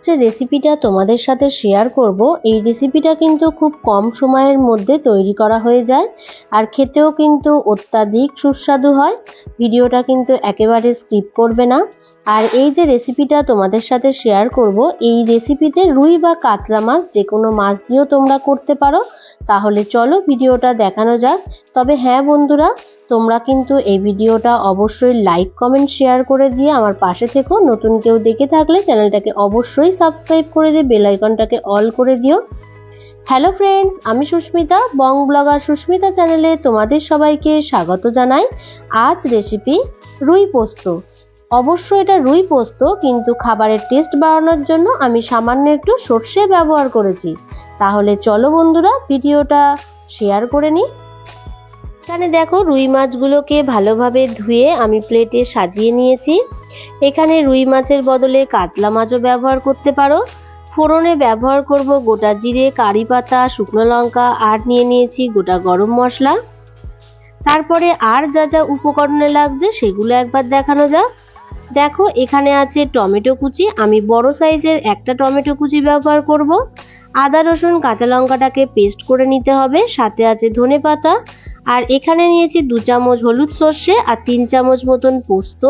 যে রেসিপিটা তোমাদের সাথে শেয়ার করব, এই রেসিপিটা কিন্তু খুব কম সময়ের মধ্যে তৈরি করা হয়ে যায় আর খেতেও কিন্তু অত্যাধিক সুস্বাদু হয়। ভিডিওটা কিন্তু একেবারে স্কিপ করবে না। আর এই যে রেসিপিটা তোমাদের সাথে শেয়ার করব, এই রেসিপিতে রুই বা কাতলা মাছ যে কোনো মাছ দিয়েও তোমরা করতে পারো। তাহলে চলো ভিডিওটা দেখানো যাক। তবে হ্যাঁ বন্ধুরা, তোমরা কিন্তু এই ভিডিওটা অবশ্যই লাইক কমেন্ট শেয়ার করে দিয়ে আমার পাশে থেকো। নতুন কেউ দেখে থাকলে চ্যানেলটাকে অবশ্যই সাবস্ক্রাইব করে দিয়ে বেল আইকনটাকে অল করে দিও। হ্যালো ফ্রেন্ডস, আমি সুস্মিতা, বং ব্লগার সুস্মিতা চ্যানেলে তোমাদের সবাইকে স্বাগত জানাই। আজ রেসিপি রুই পোস্ত। অবশ্যই এটা রুই পোস্ত, কিন্তু খাবারের টেস্ট বাড়ানোর জন্য আমি সামান্য একটু সর্ষে ব্যবহার করেছি। তাহলে চলো বন্ধুরা ভিডিওটা শেয়ার করে নিই। এখানে দেখো রুই মাছগুলোকে ভালোভাবে ধুয়ে আমি প্লেটে সাজিয়ে নিয়েছি। এখানে রুই মাছের বদলে কাতলা মাছও ব্যবহার করতে পারো। ফোড়নে ব্যবহার করব গোটা জিরে, কারি পাতা, শুকনো লঙ্কা আর নিয়ে নিয়েছি গোটা গরম মশলা। তারপরে আর যা যা উপকরণে লাগছে সেগুলো একবার দেখানো যাক। দেখো এখানে আছে টমেটো কুচি, আমি বড় সাইজের একটা টমেটো কুচি ব্যবহার করব। আদা রসুন কাঁচা লঙ্কাটাকে পেস্ট করে নিতে হবে। সাথে আছে ধনেপাতা। আর এখানে নিয়েছি 2 চামচ হলুদ সর্ষে আর 3 চামচ মতন পোস্ত।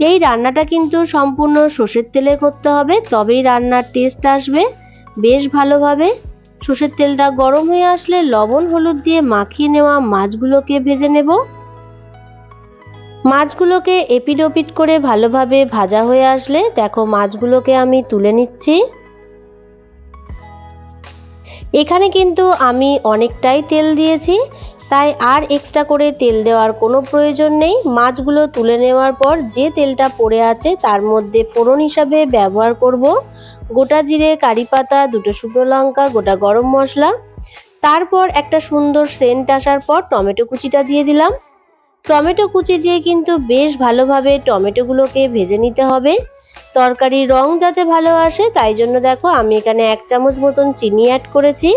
এই রান্নাটা কিন্তু সম্পূর্ণ সর্ষের তেলে করতে হবে, তবেই রান্নার টেস্ট আসবে বেশ ভালোভাবে। সর্ষের তেলটা গরম হয়ে আসলে লবণ হলুদ দিয়ে মাখিয়ে নেওয়া মাছগুলোকে ভেজে নেব। মাছগুলোকে এপিট ওপিট করে ভালোভাবে ভাজা হয়ে আসলে দেখো মাছগুলোকে আমি তুলে নিচ্ছি। এখানে কিন্তু আমি অনেকটাই তেল দিয়েছি, তাই আর এক্সট্রা করে তেল দেওয়ার কোনো প্রয়োজন নেই। মাছগুলো তুলে নেওয়ার পর যে তেলটা পড়ে আছে তার মধ্যে ফোড়ন হিসাবে ব্যবহার করব গোটা জিরে, কারি পাতা, 2টো শুকনো লঙ্কা, গোটা গরম মশলা। তারপর একটা সুন্দর সেন্ট আসার পর টমেটো কুচিটা দিয়ে দিলাম। টমেটো কুচি দিয়ে কিন্তু বেশ ভালোভাবে টমেটোগুলোকে ভেজে নিতে হবে। তরকারির রং যাতে ভালো আসে তাই জন্য দেখো আমি এখানে 1 চামচ মতন চিনি অ্যাড করেছি।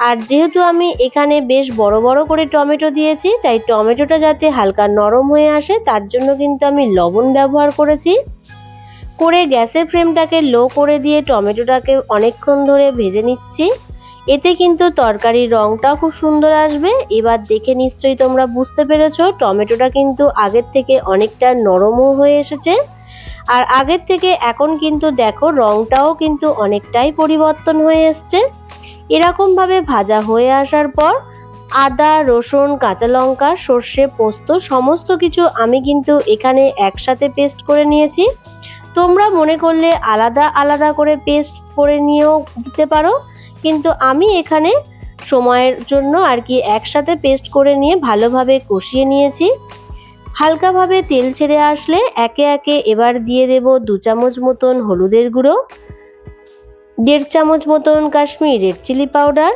আর যেহেতু আমি এখানে বেশ বড় বড় করে টমেটো দিয়েছি, তাই টমেটোটা যাতে হালকা নরম হয়ে আসে তার জন্য কিন্তু আমি লবণ ব্যবহার করেছি। গ্যাসের ফ্লেমটাকে লো করে দিয়ে টমেটোটাকে অনেকক্ষণ ধরে ভেজে নিচ্ছি। এতে কিন্তু তরকারির রংটাও খুব সুন্দর আসবে। এবার দেখে নিশ্চয়ই তোমরা বুঝতে পেরেছো টমেটোটা কিন্তু আগের থেকে অনেকটা নরমও হয়ে এসেছে। আর আগের থেকে এখন কিন্তু দেখো রংটাও কিন্তু অনেকটাই পরিবর্তন হয়ে এসছে। এরকম ভাবে ভাজা হয়ে আসার পর আদা রসুন কাঁচা লঙ্কা সর্ষে পোস্ত সমস্ত কিছু আমি কিন্তু এখানে একসাথে পেস্ট করে নিয়েছি। তোমরা মনে করলে আলাদা আলাদা করে পেস্ট করে নিয়েও দিতে পারো, কিন্তু আমি এখানে সময়ের জন্য আর কি একসাথে পেস্ট করে নিয়ে ভালোভাবে কষিয়ে নিয়েছি। হালকাভাবে তেল ছেড়ে আসলে একে একে এবার দিয়ে দেব 2 চামচ মতন হলুদের গুঁড়ো, 1.5 চামচ মতন কাশ্মীরি রেড চিলি পাউডার,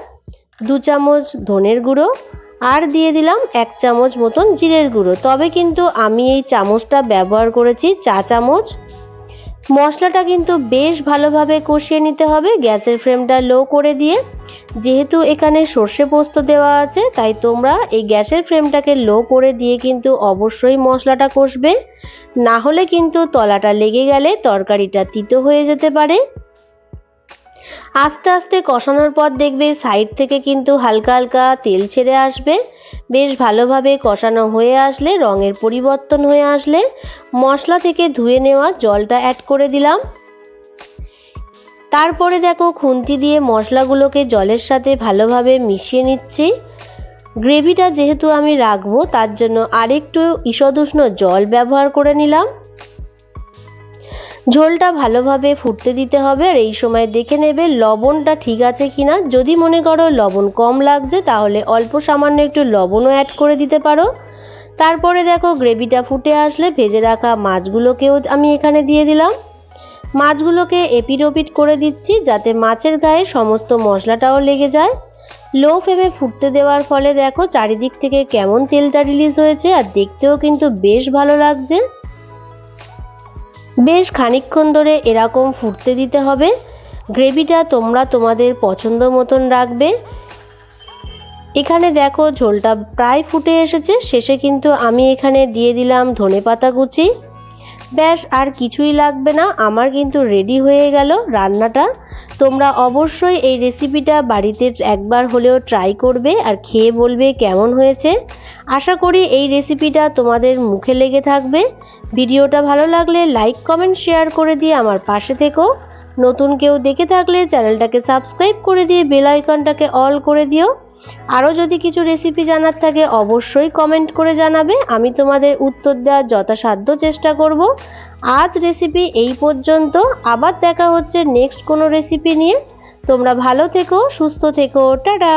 2 চামচ ধনের গুঁড়ো আর দিয়ে দিলাম 1 চামচ মতন জিরের গুঁড়ো। তবে কিন্তু আমি এই চামচটা ব্যবহার করেছি চা চামচ। মশলাটা কিন্তু বেশ ভালোভাবে কষিয়ে নিতে হবে গ্যাসের ফ্লেমটা লো করে দিয়ে। যেহেতু এখানে সর্ষে পোস্ত দেওয়া আছে তাই তোমরা এই গ্যাসের ফ্লেমটাকে লো করে দিয়ে কিন্তু অবশ্যই মশলাটা কষবে, না হলে কিন্তু তলাটা লেগে গেলে তরকারিটা তিতো হয়ে যেতে পারে। আস্তে আস্তে কষানোর পর দেখবে সাইড থেকে কিন্তু হালকা হালকা তেল ছেড়ে আসবে। বেশ ভালোভাবে কষানো হয়ে আসলে রঙের পরিবর্তন হয়ে আসলে মশলা থেকে ধুয়ে নেওয়া জলটা অ্যাড করে দিলাম। তারপরে দেখো খুন্তি দিয়ে মশলাগুলোকে জলের সাথে ভালোভাবে মিশিয়ে নিচ্ছি। গ্রেভিটা যেহেতু আমি রাখবো তার জন্য আরেকটু ঈষদ উষ্ণ জল ব্যবহার করে নিলাম। ঝোলটা ভালোভাবে ফুটতে দিতে হবে আর এই সময় দেখে নেবে লবণটা ঠিক আছে কিনা। যদি মনে করো লবণ কম লাগছে তাহলে অল্প সামান্য একটু লবণও অ্যাড করে দিতে পারো। তারপরে দেখো গ্রেভিটা ফুটে আসলে ভেজে রাখা মাছগুলোকেও আমি এখানে দিয়ে দিলাম। মাছগুলোকে এপিট ওপিট করে দিচ্ছি যাতে মাছের গায়ে সমস্ত মশলাটাও লেগে যায়। লো ফ্লেমে ফুটতে দেওয়ার ফলে দেখো চারিদিক থেকে কেমন তেলটা রিলিজ হয়েছে আর দেখতেও কিন্তু বেশ ভালো লাগছে। বেশ খানিকক্ষণ ধরে এরকম ফুটতে দিতে হবে। গ্রেভিটা তোমরা তোমাদের পছন্দ মতন রাখবে। এখানে দেখো ঝোলটা প্রায় ফুটে এসেছে। শেষে কিন্তু আমি এখানে দিয়ে দিলাম ধনেপাতা কুচি। ব্যাস আর কিছুই লাগবে না, আমার কিন্তু রেডি হয়ে গেল রান্নাটা। তোমরা অবশ্যই এই রেসিপিটা বাড়িতে একবার হলেও ট্রাই করবে আর খেয়ে বলবে কেমন হয়েছে। আশা করি এই রেসিপিটা তোমাদের মুখে লেগে থাকবে। ভিডিওটা ভালো লাগলে লাইক কমেন্ট শেয়ার করে দিয়ে আমার পাশে থেকো। নতুন কেউ দেখে থাকলে চ্যানেলটাকে সাবস্ক্রাইব করে দিয়ে বেল আইকনটাকে অল করে দিও। আরও যদি কিছু রেসিপি জানার থাকে অবশ্যই কমেন্ট করে জানাবে, আমি তোমাদের উত্তর দেওয়ার যথাসাধ্য চেষ্টা করব। আজ রেসিপি এই পর্যন্ত, আবার দেখা হচ্ছে নেক্সট কোনো রেসিপি নিয়ে। তোমরা ভালো থেকো, সুস্থ থেকো, টাটা।